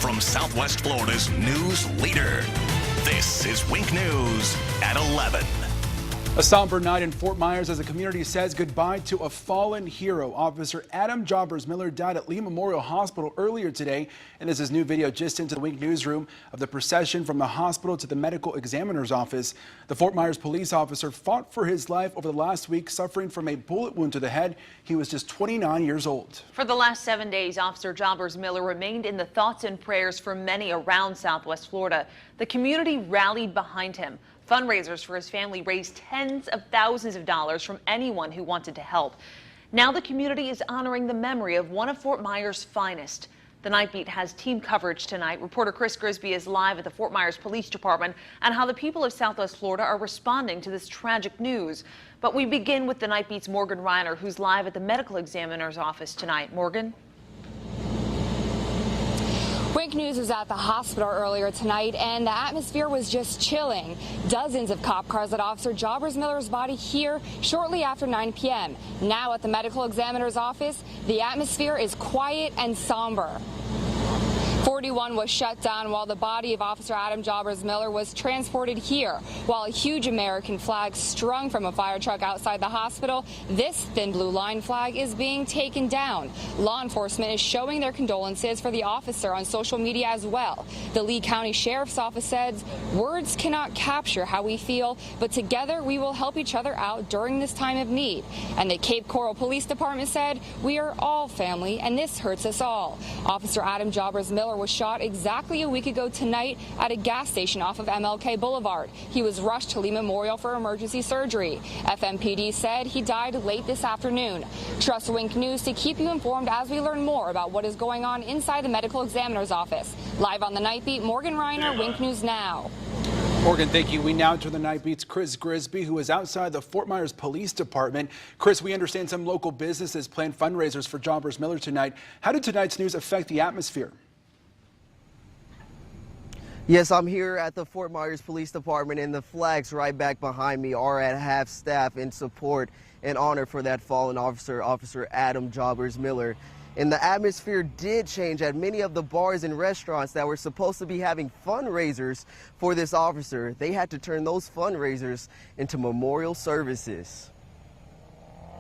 from Southwest Florida's news leader. This is Wink News at 11. A somber night in Fort Myers as the community says goodbye to a fallen hero. Officer Adam Jobbers-Miller died at Lee Memorial Hospital earlier today. And this is new video just into the Wink newsroom of the procession from the hospital to the medical examiner's office. The Fort Myers police officer fought for his life over the last week, suffering from a bullet wound to the head. He was just 29 years old. For the last 7 days, Officer Jobbers-Miller remained in the thoughts and prayers for many around Southwest Florida. The community rallied behind him. Fundraisers for his family raised tens of thousands of dollars from anyone who wanted to help. Now the community is honoring the memory of one of Fort Myers' finest. The Nightbeat has team coverage tonight. Reporter Chris Grisby is live at the Fort Myers Police Department and how the people of Southwest Florida are responding to this tragic news. But we begin with the Nightbeat's Morgan Reiner, who's live at the medical examiner's office tonight. Morgan? Wink News was at the hospital earlier tonight, and the atmosphere was just chilling. Dozens of cop cars led Officer Jobbers-Miller's body here shortly after 9 p.m. Now at the medical examiner's office, the atmosphere is quiet and somber. 41 was shut down while the body of Officer Adam Jobbers-Miller was transported here. While a huge American flag strung from a fire truck outside the hospital, this thin blue line flag is being taken down. Law enforcement is showing their condolences for the officer on social media as well. The Lee County Sheriff's Office says, "Words cannot capture how we feel, but together we will help each other out during this time of need." And the Cape Coral Police Department said, "We are all family and this hurts us all." Officer Adam Jobbers-Miller was shot exactly a week ago tonight at a gas station off of MLK Boulevard. He was rushed to Lee Memorial for emergency surgery. FMPD said he died late this afternoon. Trust Wink News to keep you informed as we learn more about what is going on inside the medical examiner's office. Live on the Nightbeat, Morgan Reiner, Wink News Now. Morgan, thank you. We now turn the Nightbeat's Chris Grisby, who is outside the Fort Myers Police Department. Chris, we understand some local businesses plan fundraisers for Jobbers-Miller tonight. How did tonight's news affect the atmosphere? Yes, I'm here at the Fort Myers Police Department, and the flags right back behind me are at half staff in support and honor for that fallen officer, Officer Adam Jobbers-Miller. And the atmosphere did change at many of the bars and restaurants that were supposed to be having fundraisers for this officer. They had to turn those fundraisers into memorial services.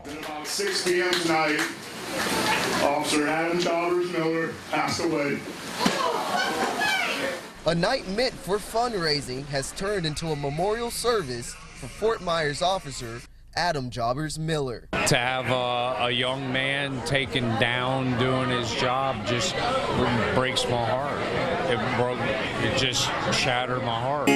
At about 6 p.m. tonight, Officer Adam Jobbers-Miller passed away. A night meant for fundraising has turned into a memorial service for Fort Myers officer Adam Jobbers-Miller. To have a young man taken down doing his job just breaks my heart. It just shattered my heart.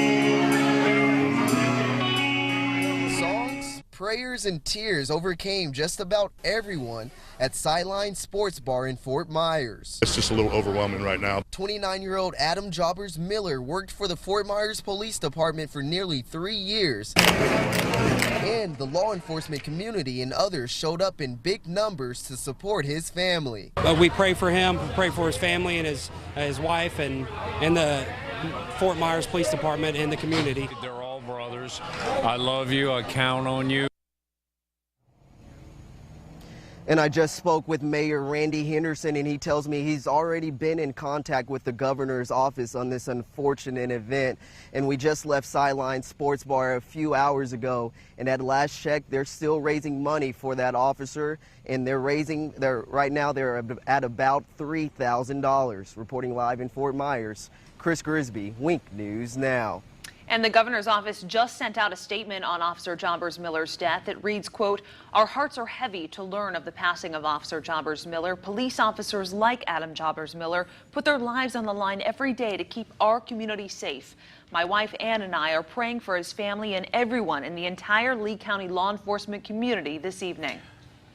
Songs, prayers, and tears overcame just about everyone at Sideline Sports Bar in Fort Myers. It's just a little overwhelming right now. 29-year-old Adam Jobbers-Miller worked for the Fort Myers Police Department for nearly 3 years. And the law enforcement community and others showed up in big numbers to support his family. We pray for him, pray for his family and his wife and the Fort Myers Police Department and the community. They're all brothers. I love you. I count on you. And I just spoke with Mayor Randy Henderson, and he tells me he's already been in contact with the governor's office on this unfortunate event. And we just left Sideline Sports Bar a few hours ago, and at last check, they're still raising money for that officer, and right now they're at about $3,000. Reporting live in Fort Myers, Chris Grisby, Wink News Now. And the governor's office just sent out a statement on Officer Jobbers-Miller's death. It reads, quote, "Our hearts are heavy to learn of the passing of Officer Jobbers-Miller. Police officers like Adam Jobbers-Miller put their lives on the line every day to keep our community safe. My wife Ann and I are praying for his family and everyone in the entire Lee County law enforcement community this evening."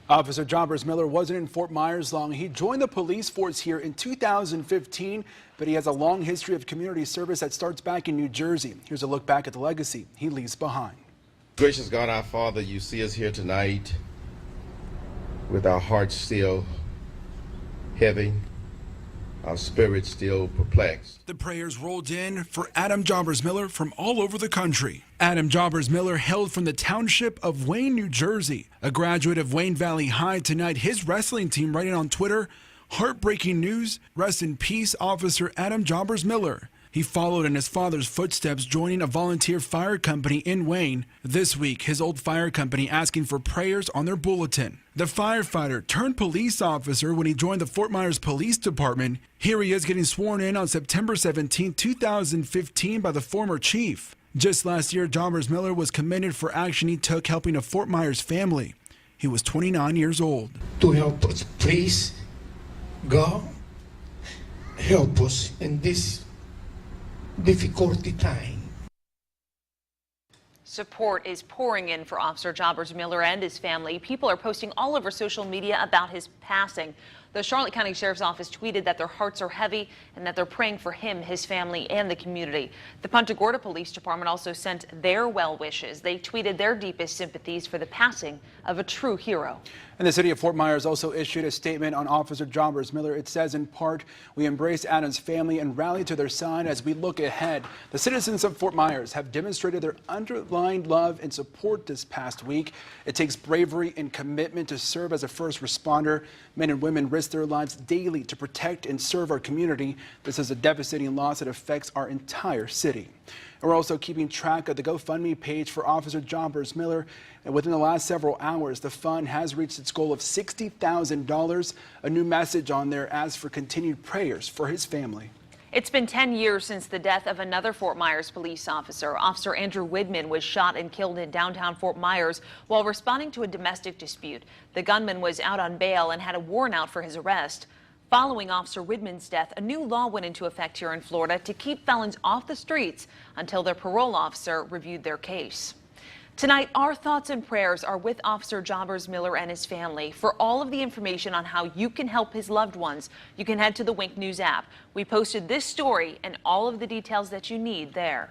Officer Jobbers-Miller wasn't in Fort Myers long. He joined the police force here in 2015, but he has a long history of community service that starts back in New Jersey. Here's a look back at the legacy he leaves behind. Gracious God, our Father, you see us here tonight with our hearts still heavy, our spirits still perplexed. The prayers rolled in for Adam Jobbers-Miller from all over the country. Adam Jobbers-Miller hailed from the township of Wayne, New Jersey. A graduate of Wayne Valley High tonight, his wrestling team writing on Twitter, Heartbreaking news. Rest in peace, Officer Adam Jobbers Miller. He followed in his father's footsteps, joining a volunteer fire company in Wayne. This week, his old fire company asking for prayers on their bulletin. The firefighter turned police officer when he joined the Fort Myers Police Department. Here he is getting sworn in on September 17, 2015 by the former chief. Just last year, Jobbers Miller was commended for action he took helping a Fort Myers family. He was 29 years old. To help us, please, God, help us in this difficulty time. Support is pouring in for Officer Jobbers Miller and his family. People are posting all over social media about his passing. The Charlotte County Sheriff's Office tweeted that their hearts are heavy and that they're praying for him, his family, and the community. The Punta Gorda Police Department also sent their well wishes. They tweeted their deepest sympathies for the passing of a true hero. And the city of Fort Myers also issued a statement on Officer Jobbers Miller. It says, in part, we embrace Adam's family and rally to their side as we look ahead. The citizens of Fort Myers have demonstrated their underlined love and support this past week. It takes bravery and commitment to serve as a first responder. Men and women risk their lives daily to protect and serve our community. This is a devastating loss that affects our entire city. And we're also keeping track of the GoFundMe page for Officer Jobbers Miller. And within the last several hours, the fund has reached its goal of $60,000. A new message on there asks for continued prayers for his family. It's been 10 years since the death of another Fort Myers police officer. Officer Andrew Widman was shot and killed in downtown Fort Myers while responding to a domestic dispute. The gunman was out on bail and had a warrant out for his arrest. Following Officer Widman's death, a new law went into effect here in Florida to keep felons off the streets until their parole officer reviewed their case. Tonight, our thoughts and prayers are with Officer Jobbers Miller and his family. For all of the information on how you can help his loved ones, you can head to the Wink News app. We posted this story and all of the details that you need there.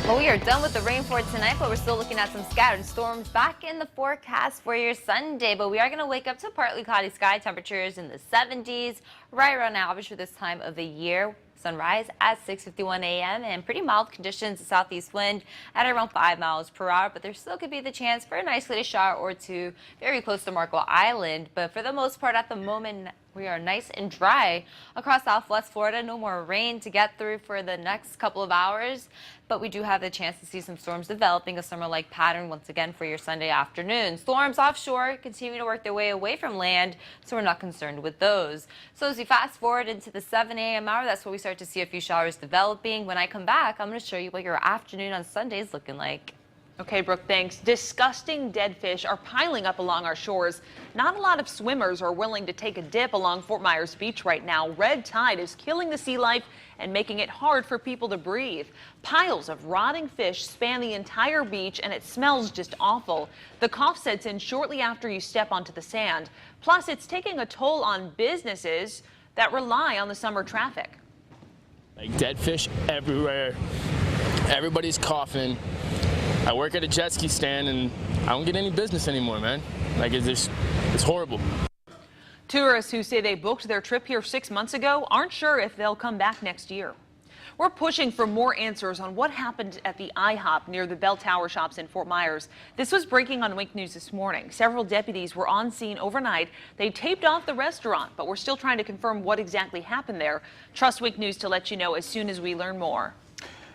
Well, we are done with the rain for tonight, but we're still looking at some scattered storms back in the forecast for your Sunday. But we are going to wake up to partly cloudy sky, temperatures in the 70s, right around average for this time of the year. Sunrise at 6:51 a.m. and pretty mild conditions, a southeast wind at around 5 miles per hour, but there still could be the chance for an isolated shower or two very close to Marco Island. But for the most part at the moment, we are nice and dry across southwest Florida. No more rain to get through for the next couple of hours, but we do have the chance to see some storms developing, a summer-like pattern once again for your Sunday afternoon. Storms offshore continue to work their way away from land, so we're not concerned with those. So as we fast forward into the 7 a.m. hour, that's where we start to see a few showers developing. When I come back, I'm going to show you what your afternoon on Sunday is looking like. Okay, Brooke, thanks. Disgusting dead fish are piling up along our shores. Not a lot of swimmers are willing to take a dip along Fort Myers Beach right now. Red tide is killing the sea life and making it hard for people to breathe. Piles of rotting fish span the entire beach, and it smells just awful. The cough sets in shortly after you step onto the sand. Plus, it's taking a toll on businesses that rely on the summer traffic. Like dead fish everywhere. Everybody's coughing. I work at a jet ski stand and I don't get any business anymore, man. Like it's horrible. Tourists who say they booked their trip here 6 months ago aren't sure if they'll come back next year. We're pushing for more answers on what happened at the IHOP near the Bell Tower shops in Fort Myers. This was breaking on Wink News this morning. Several deputies were on scene overnight. They taped off the restaurant, but we're still trying to confirm what exactly happened there. Trust Wink News to let you know as soon as we learn more.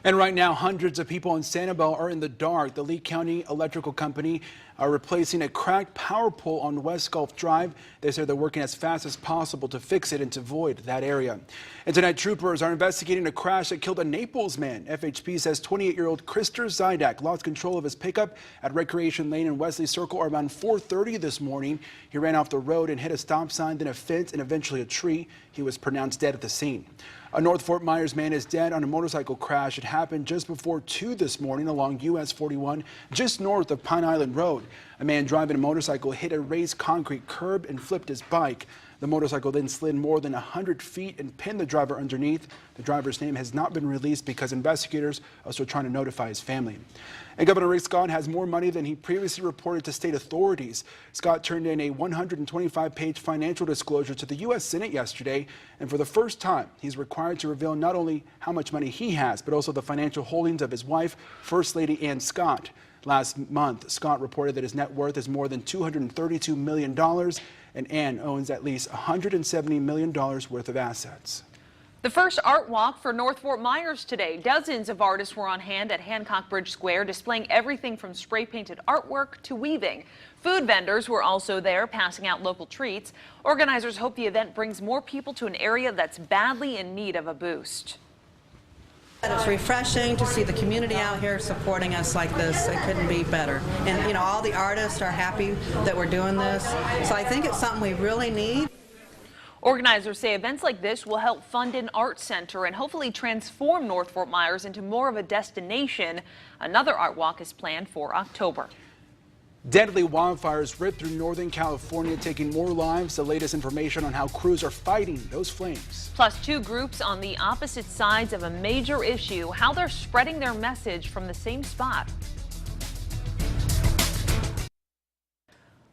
And right now, hundreds of people in Sanibel are in the dark. The Lee County Electrical Company are replacing a cracked power pole on West Gulf Drive. They say they're working as fast as possible to fix it and to avoid that area. And tonight, troopers are investigating a crash that killed a Naples man. FHP says 28-year-old Krister Zydak lost control of his pickup at Recreation Lane and Wesley Circle around 4:30 this morning. He ran off the road and hit a stop sign, then a fence, and eventually a tree. He was pronounced dead at the scene. A North Fort Myers man is dead on a motorcycle crash. It happened just before 2 this morning along US 41, just north of Pine Island Road. A man driving a motorcycle hit a raised concrete curb and flipped his bike. The motorcycle then slid more than 100 feet and pinned the driver underneath. The driver's name has not been released because investigators are still trying to notify his family. And Governor Rick Scott has more money than he previously reported to state authorities. Scott turned in a 125-page financial disclosure to the U.S. Senate yesterday, and for the first time, he's required to reveal not only how much money he has, but also the financial holdings of his wife, First Lady Ann Scott. Last month, Scott reported that his net worth is more than $232 million, and Ann owns at least $170 million worth of assets. The first art walk for North Fort Myers today. Dozens of artists were on hand at Hancock Bridge Square, displaying everything from spray-painted artwork to weaving. Food vendors were also there, passing out local treats. Organizers hope the event brings more people to an area that's badly in need of a boost. It's refreshing to see the community out here supporting us like this. It couldn't be better. And, you know, all the artists are happy that we're doing this. So I think it's something we really need. Organizers say events like this will help fund an art center and hopefully transform North Fort Myers into more of a destination. Another art walk is planned for October. Deadly wildfires ripped through Northern California, taking more lives. The latest information on how crews are fighting those flames. Plus, two groups on the opposite sides of a major issue, how they're spreading their message from the same spot.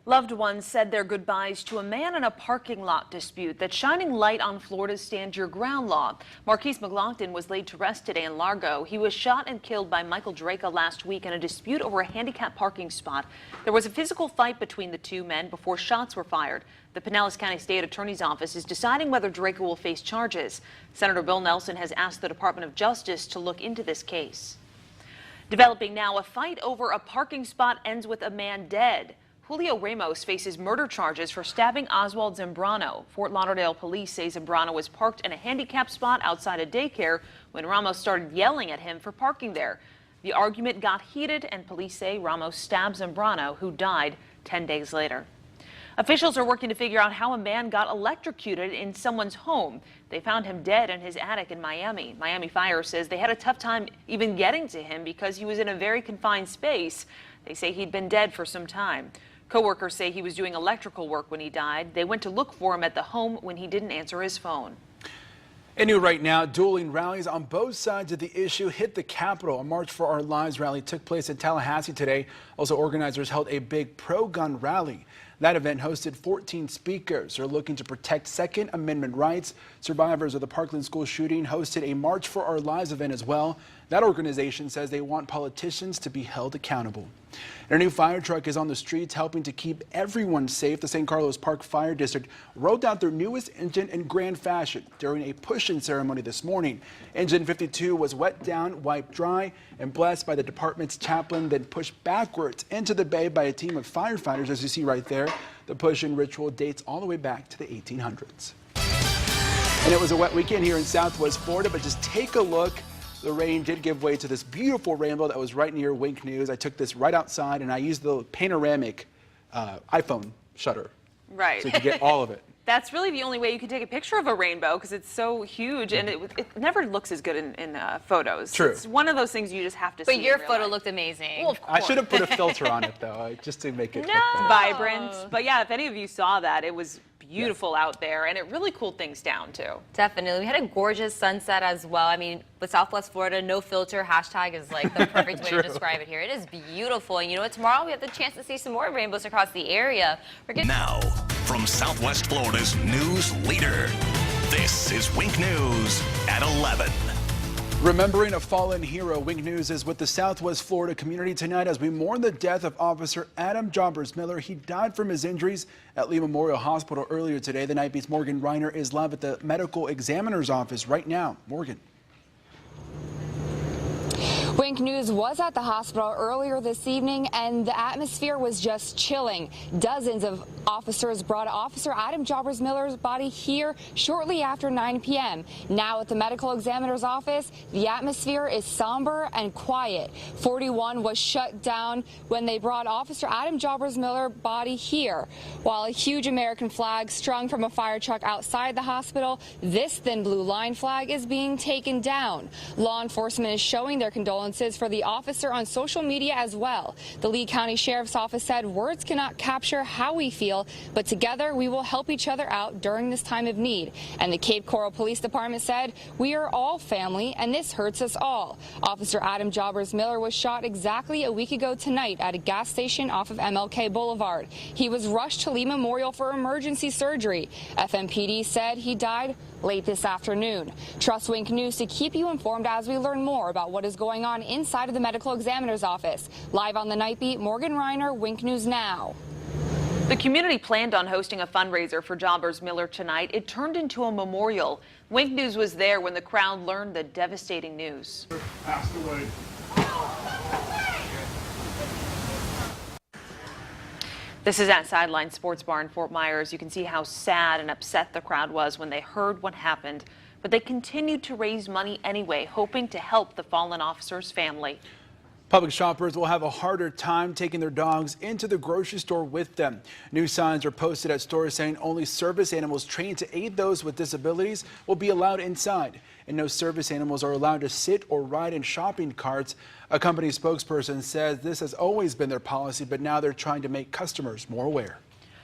Loved ones said their goodbyes to a man in a parking lot dispute that's shining light on Florida's Stand Your Ground law. Marquise McLaughlin was laid to rest today in Largo. He was shot and killed by Michael Draca last week in a dispute over a handicapped parking spot. There was a physical fight between the two men before shots were fired. The Pinellas County State Attorney's Office is deciding whether Draca will face charges. Senator Bill Nelson has asked the Department of Justice to look into this case. Developing now, a fight over a parking spot ends with a man dead. Julio Ramos faces murder charges for stabbing Oswald Zambrano. Fort Lauderdale police say Zambrano was parked in a handicapped spot outside a daycare when Ramos started yelling at him for parking there. The argument got heated, and police say Ramos stabbed Zambrano, who died 10 days later. Officials are working to figure out how a man got electrocuted in someone's home. They found him dead in his attic in Miami. Miami Fire says they had a tough time even getting to him because he was in a very confined space. They say he'd been dead for some time. Co-workers say he was doing electrical work when he died. They went to look for him at the home when he didn't answer his phone. And new right now, dueling rallies on both sides of the issue hit the Capitol. A March for Our Lives rally took place in Tallahassee today. Also, organizers held a big pro-gun rally. That event hosted 14 speakers who are looking to protect Second Amendment rights. Survivors of the Parkland school shooting hosted a March for Our Lives event as well. That organization says they want politicians to be held accountable. And a new fire truck is on the streets helping to keep everyone safe. The St. Carlos Park Fire District rolled out their newest engine in grand fashion during a push-in ceremony this morning. Engine 52 was wet down, wiped dry, and blessed by the department's chaplain, then pushed backwards into the bay by a team of firefighters, as you see right there. The push-in ritual dates all the way back to the 1800s. And it was a wet weekend here in Southwest Florida, but just take a look. The rain did give way to this beautiful rainbow that was right near Wink News. I took this right outside and I used the panoramic iPhone shutter. Right. So you could get all of it. That's really the only way you can take a picture of a rainbow because it's so huge and it never looks as good in photos. True. It's one of those things you just have to see. But your photo looked amazing. Well, of course. I should have put a filter on it though, just to make it look better. Vibrant. But yeah, if any of you saw that, it was beautiful out there and it really cooled things down too. Definitely. We had a gorgeous sunset as well. I mean, with Southwest Florida, no filter hashtag is like the perfect way to describe it here. It is beautiful. And you know what? Tomorrow we have the chance to see some more rainbows across the area. Now, from Southwest Florida's news leader, this is Wink News at 11. Remembering a fallen hero, Wink News is with the Southwest Florida community tonight as we mourn the death of Officer Adam Jobbers Miller. He died from his injuries at Lee Memorial Hospital earlier today. The Nightbeat's Morgan Reiner is live at the medical examiner's office right now. Morgan. Wink News was at the hospital earlier this evening, and the atmosphere was just chilling. Dozens of officers brought Officer Adam Jobbers Miller's body here shortly after 9 p.m. Now at the medical examiner's office, the atmosphere is somber and quiet. 41 was shut down when they brought Officer Adam Jobbers Miller's body here. While a huge American flag strung from a fire truck outside the hospital, this thin blue line flag is being taken down. Law enforcement is showing their condolences for the officer on social media as well. The Lee County Sheriff's Office said words cannot capture how we feel feel, but together we will help each other out during this time of need. And the Cape Coral Police Department said, we are all family and this hurts us all. Officer Adam Jobbers Miller was shot exactly a week ago tonight at a gas station off of MLK Boulevard. He was rushed to Lee Memorial for emergency surgery. FMPD said he died late this afternoon. Trust Wink News to keep you informed as we learn more about what is going on inside of the medical examiner's office. Live on the Nightbeat, Morgan Reiner, Wink News Now. The community planned on hosting a fundraiser for Jobbers Miller tonight. It turned into a memorial. Wink News was there when the crowd learned the devastating news. Passed away. This is at Sideline Sports Bar in Fort Myers. You can see how sad and upset the crowd was when they heard what happened. But they continued to raise money anyway, hoping to help the fallen officer's family. Public shoppers will have a harder time taking their dogs into the grocery store with them. New signs are posted at stores saying only service animals trained to aid those with disabilities will be allowed inside, and no service animals are allowed to sit or ride in shopping carts. A company spokesperson says this has always been their policy, but now they're trying to make customers more aware.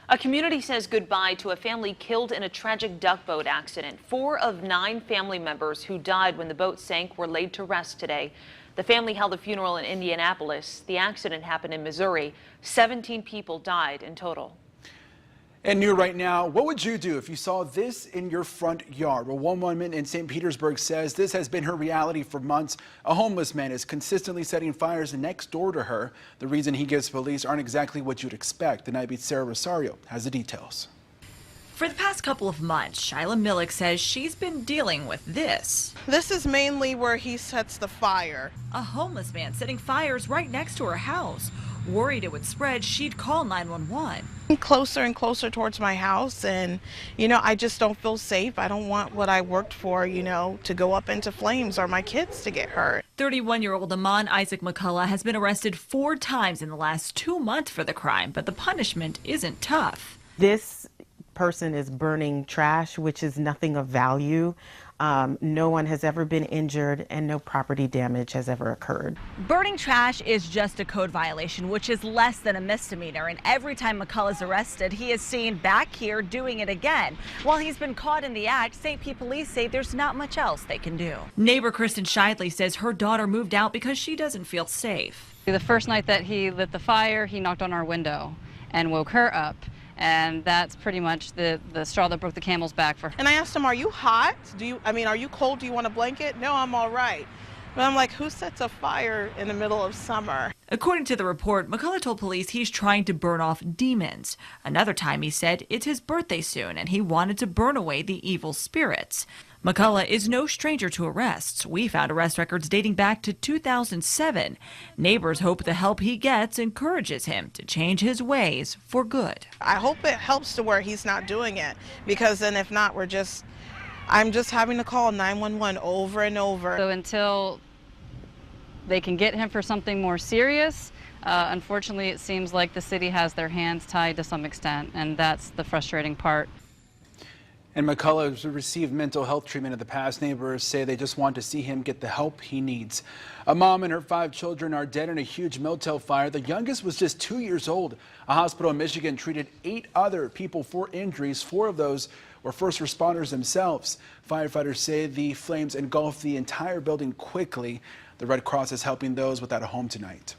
A community says goodbye to a family killed in a tragic duck boat accident. 4 of 9 family members who died when the boat sank were laid to rest today. The family held a funeral in Indianapolis. The accident happened in Missouri. 17 people died in total. And new right now, what would you do if you saw this in your front yard? Well, one woman in St. Petersburg says this has been her reality for months. A homeless man is consistently setting fires next door to her. The reason he gives police aren't exactly what you'd expect. The Nightbeat's Sarah Rosario has the details. For the past couple of months, Shyla Millick says she's been dealing with this. This is mainly where he sets the fire. A homeless man setting fires right next to her house. Worried it would spread, she'd call 911. Closer and closer towards my house, and I just don't feel safe. I don't want what I worked for, to go up into flames or my kids to get hurt. 31-year-old Amon Isaac McCullough has been arrested 4 times in the last 2 months for the crime, but the punishment isn't tough. This person is burning trash, which is nothing of value. No one has ever been injured and no property damage has ever occurred. Burning trash is just a code violation, which is less than a misdemeanor. And every time McCullough is arrested, he is seen back here doing it again. While he's been caught in the act, St. Pete police say there's not much else they can do. Neighbor Kristen Shidley says her daughter moved out because she doesn't feel safe. The first night that he lit the fire, he knocked on our window and woke her up. And that's pretty much the straw that broke the camel's back for her. And I asked him, are you hot? Are you cold? Do you want a blanket? No, I'm all right. But I'm like, who sets a fire in the middle of summer? According to the report, McCullough told police he's trying to burn off demons. Another time he said it's his birthday soon and he wanted to burn away the evil spirits. McCullough is no stranger to arrests. We found arrest records dating back to 2007. Neighbors hope the help he gets encourages him to change his ways for good. I hope it helps to where he's not doing it, because then if not, I'm just having to call 911 over and over. So until they can get him for something more serious, unfortunately it seems like the city has their hands tied to some extent, and that's the frustrating part. And McCullough has received mental health treatment in the past. Neighbors say they just want to see him get the help he needs. A mom and her 5 children are dead in a huge motel fire. The youngest was just 2 years old. A hospital in Michigan treated 8 other people for injuries. 4 of those were first responders themselves. Firefighters say the flames engulfed the entire building quickly. The Red Cross is helping those without a home tonight.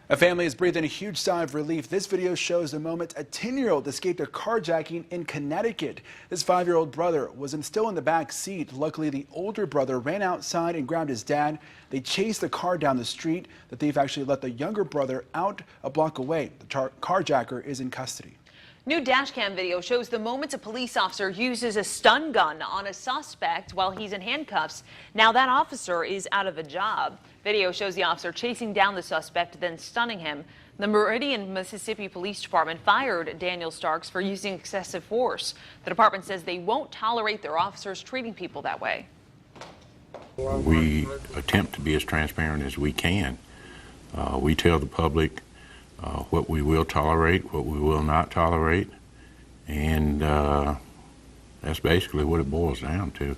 A family is breathing a huge sigh of relief. This video shows the moment a 10-year-old escaped a carjacking in Connecticut. His 5-year-old brother was still in the back seat. Luckily, the older brother ran outside and grabbed his dad. They chased the car down the street. The thief actually let the younger brother out a block away. The carjacker is in custody. New dashcam video shows the moment a police officer uses a stun gun on a suspect while he's in handcuffs. Now that officer is out of a job. Video shows the officer chasing down the suspect, then stunning him. The Meridian, Mississippi Police Department fired Daniel Starks for using excessive force. The department says they won't tolerate their officers treating people that way. We attempt to be as transparent as we can. We tell the public what we will tolerate, what we will not tolerate, and that's basically what it boils down to.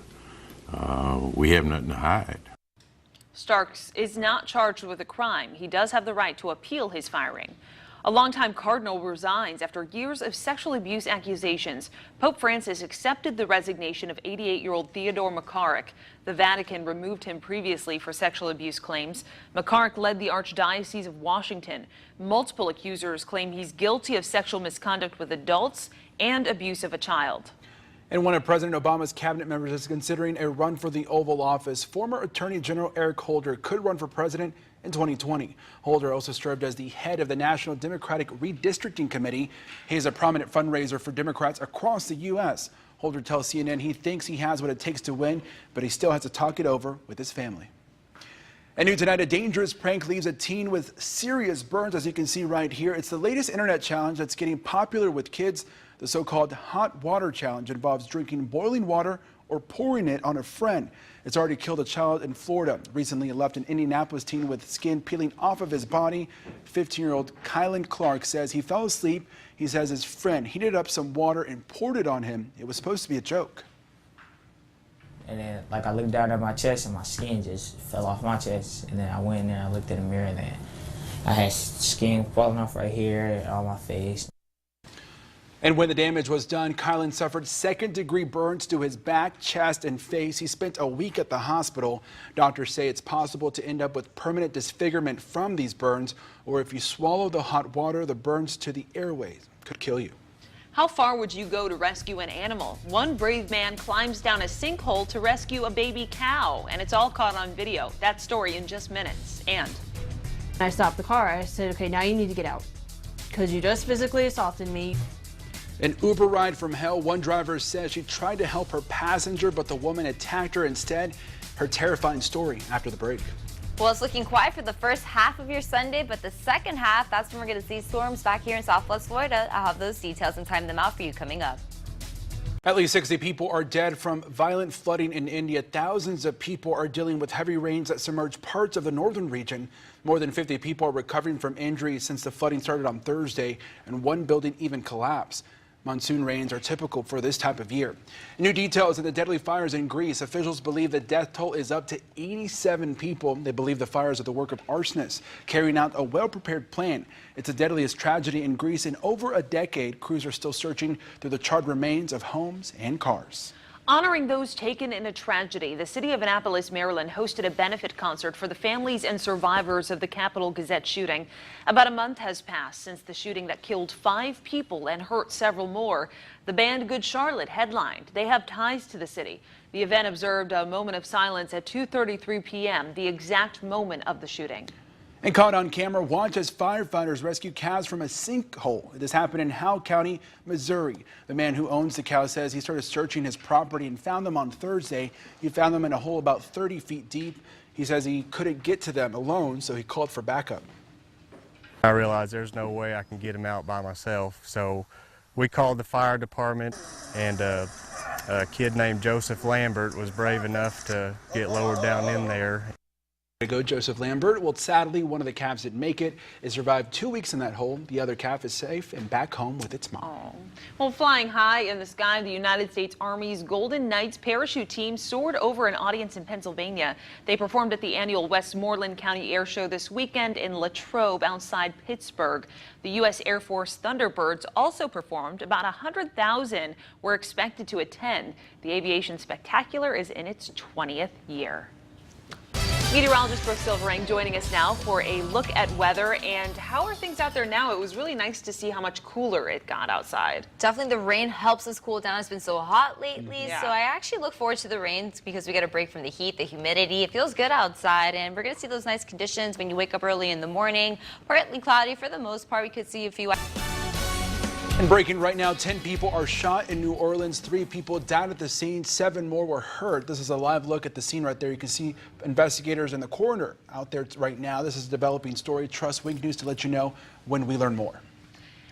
We have nothing to hide. Starks is not charged with a crime. He does have the right to appeal his firing. A longtime cardinal resigns after years of sexual abuse accusations. Pope Francis accepted the resignation of 88-year-old Theodore McCarrick. The Vatican removed him previously for sexual abuse claims. McCarrick led the Archdiocese of Washington. Multiple accusers claim he's guilty of sexual misconduct with adults and abuse of a child. And one of President Obama's cabinet members is considering a run for the Oval Office. Former Attorney General Eric Holder could run for president in 2020. Holder also served as the head of the National Democratic Redistricting Committee. He is a prominent fundraiser for Democrats across the U.S. Holder tells CNN he thinks he has what it takes to win, but he still has to talk it over with his family. And new tonight, a dangerous prank leaves a teen with serious burns, as you can see right here. It's the latest internet challenge that's getting popular with kids. The so-called hot water challenge involves drinking boiling water or pouring it on a friend. It's already killed a child in Florida. Recently, it left an Indianapolis teen with skin peeling off of his body. 15-year-old Kylan Clark says he fell asleep. He says his friend heated up some water and poured it on him. It was supposed to be a joke. And then, I looked down at my chest and my skin just fell off my chest. And then I went in there and I looked in the mirror and then I had skin falling off right here, on my face. And when the damage was done, Kylan suffered second-degree burns to his back, chest, and face. He spent a week at the hospital. Doctors say it's possible to end up with permanent disfigurement from these burns, or if you swallow the hot water, the burns to the airways could kill you. How far would you go to rescue an animal? One brave man climbs down a sinkhole to rescue a baby cow, and it's all caught on video. That story in just minutes. And I stopped the car. I said, okay, now you need to get out because you just physically assaulted me. An Uber ride from hell. One driver says she tried to help her passenger, but the woman attacked her instead. Her terrifying story after the break. Well, it's looking quiet for the first half of your Sunday, but the second half, that's when we're going to see storms back here in Southwest Florida. I'll have those details and time them out for you coming up. At least 60 people are dead from violent flooding in India. Thousands of people are dealing with heavy rains that submerged parts of the northern region. More than 50 people are recovering from injuries since the flooding started on Thursday, and one building even collapsed. Monsoon rains are typical for this type of year. New details in the deadly fires in Greece. Officials believe the death toll is up to 87 people. They believe the fires are the work of arsonists carrying out a well-prepared plan. It's the deadliest tragedy in Greece in over a decade. Crews are still searching through the charred remains of homes and cars. Honoring those taken in a tragedy, the city of Annapolis, Maryland hosted a benefit concert for the families and survivors of the Capitol Gazette shooting. About a month has passed since the shooting that killed 5 people and hurt several more. The band Good Charlotte headlined. They have ties to the city. The event observed a moment of silence at 2:33 p.m., the exact moment of the shooting. And caught on camera, watch as firefighters rescue cows from a sinkhole. This happened in Howe County, Missouri. The man who owns the cow says he started searching his property and found them on Thursday. He found them in a hole about 30 feet deep. He says he couldn't get to them alone, so he called for backup. I realized there's no way I can get them out by myself, so we called the fire department, and a kid named Joseph Lambert was brave enough to get lowered down in there. To go, Joseph Lambert. Well, sadly, one of the calves didn't make it. It survived 2 weeks in that hole. The other calf is safe and back home with its mom. Oh. Well, flying high in the sky, the United States Army's Golden Knights parachute team soared over an audience in Pennsylvania. They performed at the annual Westmoreland County Air Show this weekend in Latrobe outside Pittsburgh. The U.S. Air Force Thunderbirds also performed. About 100,000 were expected to attend. The Aviation Spectacular is in its 20th year. Meteorologist Brooke Silverang joining us now for a look at weather. And how are things out there now? It was really nice to see how much cooler it got outside. Definitely the rain helps us cool down. It's been so hot lately. Yeah. So I actually look forward to the rains because we get a break from the heat, the humidity. It feels good outside, and we're going to see those nice conditions when you wake up early in the morning. Partly cloudy for the most part. We could see a few. And breaking right now, 10 people are shot in New Orleans. 3 people died at the scene. 7 more were hurt. This is a live look at the scene right there. You can see investigators and the coroner out there right now. This is a developing story. Trust Wink News to let you know when we learn more.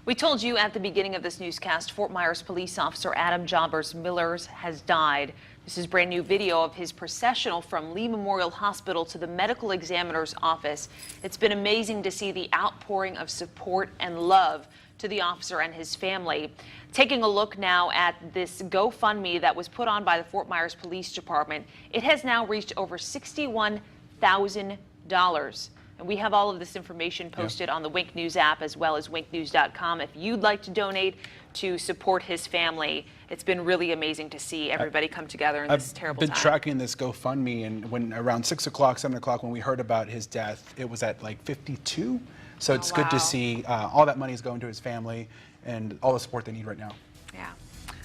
We told you at the beginning of this newscast, Fort Myers police officer Adam Jobbers Miller has died. This is brand new video of his processional from Lee Memorial Hospital to the medical examiner's office. It's been amazing to see the outpouring of support and love to the officer and his family. Taking a look now at this GoFundMe that was put on by the Fort Myers Police Department, it has now reached over $61,000. And we have all of this information posted on the Wink News app as well as winknews.com. If you'd like to donate to support his family, it's been really amazing to see everybody come together in this terrible time. I've been tracking this GoFundMe, and when around 6 o'clock, 7 o'clock, when we heard about his death, it was at like 52. So it's good to see all that money is going to his family and all the support they need right now. Yeah.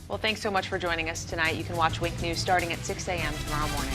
Well, thanks so much for joining us tonight. You can watch Wink News starting at 6 a.m. tomorrow morning.